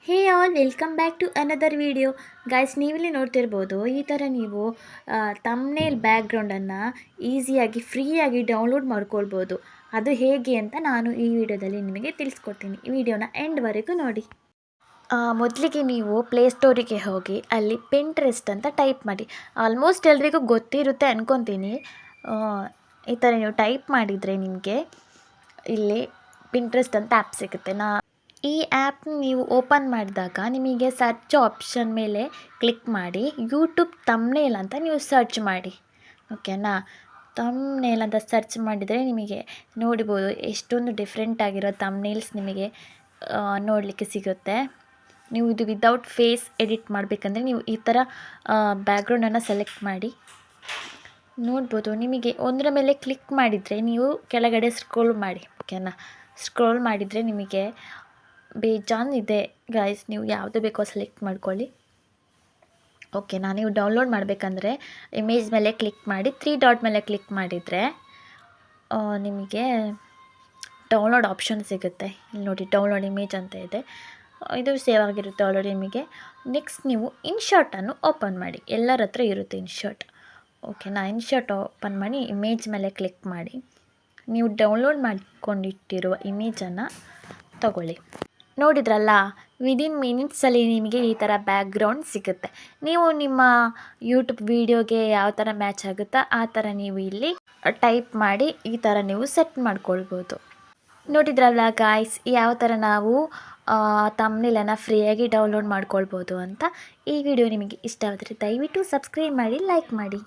Hey all welcome back to another video. Guys, ನೀವಿಲ್ಲಿ ನೋಡ್ತಿರ್ಬೋದು, ಈ ಥರ ನೀವು ತಮ್ನೇಲ್ ಬ್ಯಾಕ್ಗ್ರೌಂಡನ್ನು ಈಸಿಯಾಗಿ ಫ್ರೀಯಾಗಿ ಡೌನ್ಲೋಡ್ ಮಾಡ್ಕೊಳ್ಬೋದು. ಅದು ಹೇಗೆ ಅಂತ ನಾನು ಈ ವಿಡಿಯೋದಲ್ಲಿ ನಿಮಗೆ ತಿಳಿಸ್ಕೊಡ್ತೀನಿ. ಈ ವಿಡಿಯೋನ ಎಂಡ್ವರೆಗೂ ನೋಡಿ. ಮೊದಲಿಗೆ ನೀವು ಪ್ಲೇಸ್ಟೋರಿಗೆ ಹೋಗಿ ಅಲ್ಲಿ ಪಿಂಟ್ರೆಸ್ಟ್ ಅಂತ ಟೈಪ್ ಮಾಡಿ. ಆಲ್ಮೋಸ್ಟ್ ಎಲ್ರಿಗೂ ಗೊತ್ತಿರುತ್ತೆ ಅಂದ್ಕೊತೀನಿ. ಈ ಥರ ನೀವು ಟೈಪ್ ಮಾಡಿದರೆ ನಿಮಗೆ ಇಲ್ಲಿ ಪಿಂಟ್ರೆಸ್ಟ್ ಅಂತ ಆ್ಯಪ್ ಸಿಗುತ್ತೆ. ಈ ಆ್ಯಪ್ನ ನೀವು ಓಪನ್ ಮಾಡಿದಾಗ ನಿಮಗೆ ಸರ್ಚ್ ಆಪ್ಷನ್ ಮೇಲೆ ಕ್ಲಿಕ್ ಮಾಡಿ ಯೂಟ್ಯೂಬ್ ತಮ್ನೇಲ್ ಅಂತ ನೀವು ಸರ್ಚ್ ಮಾಡಿ. ಓಕೆನಾ? ತಮ್ನೇಲ್ ಅಂತ ಸರ್ಚ್ ಮಾಡಿದರೆ ನಿಮಗೆ ನೋಡ್ಬೋದು ಎಷ್ಟೊಂದು ಡಿಫ್ರೆಂಟ್ ಆಗಿರೋ ತಮ್ನೇಲ್ಸ್ ನಿಮಗೆ ನೋಡಲಿಕ್ಕೆ ಸಿಗುತ್ತೆ. ನೀವು ಇದು ವಿದೌಟ್ ಫೇಸ್ ಎಡಿಟ್ ಮಾಡಬೇಕಂದ್ರೆ ನೀವು ಈ ಥರ ಬ್ಯಾಕ್ಗ್ರೌಂಡನ್ನು ಸೆಲೆಕ್ಟ್ ಮಾಡಿ ನೋಡ್ಬೋದು. ನಿಮಗೆ ಒಂದರ ಮೇಲೆ ಕ್ಲಿಕ್ ಮಾಡಿದರೆ ನೀವು ಕೆಳಗಡೆ ಸ್ಕ್ರೋಲ್ ಮಾಡಿ. ಓಕೆನಾ? ಸ್ಕ್ರೋಲ್ ಮಾಡಿದರೆ ನಿಮಗೆ ಬೇಜಾನಿದೆ ಗೈಸ್, ನೀವು ಯಾವುದು ಬೇಕೋ ಸೆಲೆಕ್ಟ್ ಮಾಡ್ಕೊಳ್ಳಿ. ಓಕೆನಾ? ನೀವು ಡೌನ್ಲೋಡ್ ಮಾಡಬೇಕಂದ್ರೆ ಇಮೇಜ್ ಮೇಲೆ ಕ್ಲಿಕ್ ಮಾಡಿ 3 ಡಾಟ್ ಮೇಲೆ ಕ್ಲಿಕ್ ಮಾಡಿದರೆ ನಿಮಗೆ ಡೌನ್ಲೋಡ್ ಆಪ್ಷನ್ ಸಿಗುತ್ತೆ. ಇಲ್ಲಿ ನೋಡಿ, ಡೌನ್ಲೋಡ್ ಇಮೇಜ್ ಅಂತ ಇದೆ. ಇದು ಸೇವ್ ಆಗಿರುತ್ತೆ ಆಲ್ರೆಡಿ ನಿಮಗೆ. ನೆಕ್ಸ್ಟ್ ನೀವು ಇನ್ಶಾಟನ್ನು ಓಪನ್ ಮಾಡಿ. ಎಲ್ಲರ ಹತ್ರ ಇರುತ್ತೆ ಇನ್ಶಾಟ್. ಓಕೆನಾ? ಇನ್ಶಾಟ್ ಓಪನ್ ಮಾಡಿ ಇಮೇಜ್ ಮೇಲೆ ಕ್ಲಿಕ್ ಮಾಡಿ ನೀವು ಡೌನ್ಲೋಡ್ ಮಾಡಿಕೊಂಡಿಟ್ಟಿರುವ ಇಮೇಜನ್ನು ತಗೊಳ್ಳಿ. ನೋಡಿದ್ರಲ್ಲ, ವಿದಿನ್ ಮಿನಿಟ್ಸಲ್ಲಿ ನಿಮಗೆ ಈ ಥರ ಬ್ಯಾಕ್ಗ್ರೌಂಡ್ ಸಿಗುತ್ತೆ. ನೀವು ನಿಮ್ಮ ಯೂಟ್ಯೂಬ್ ವೀಡಿಯೋಗೆ ಯಾವ ಥರ ಮ್ಯಾಚ್ ಆಗುತ್ತೋ ಆ ಥರ ನೀವು ಇಲ್ಲಿ ಟೈಪ್ ಮಾಡಿ ಈ ಥರ ನೀವು ಸೆಟ್ ಮಾಡ್ಕೊಳ್ಬೋದು. ನೋಡಿದ್ರಲ್ಲ ಗಾಯ್ಸ್, ಯಾವ ಥರ ನಾವು ತಮ್ನೇಲನ್ನು ಫ್ರೀಯಾಗಿ ಡೌನ್ಲೋಡ್ ಮಾಡ್ಕೊಳ್ಬೋದು ಅಂತ. ಈ ವಿಡಿಯೋ ನಿಮಗೆ ಇಷ್ಟ ಆದರೆ ದಯವಿಟ್ಟು ಸಬ್ಸ್ಕ್ರೈಬ್ ಮಾಡಿ, ಲೈಕ್ ಮಾಡಿ.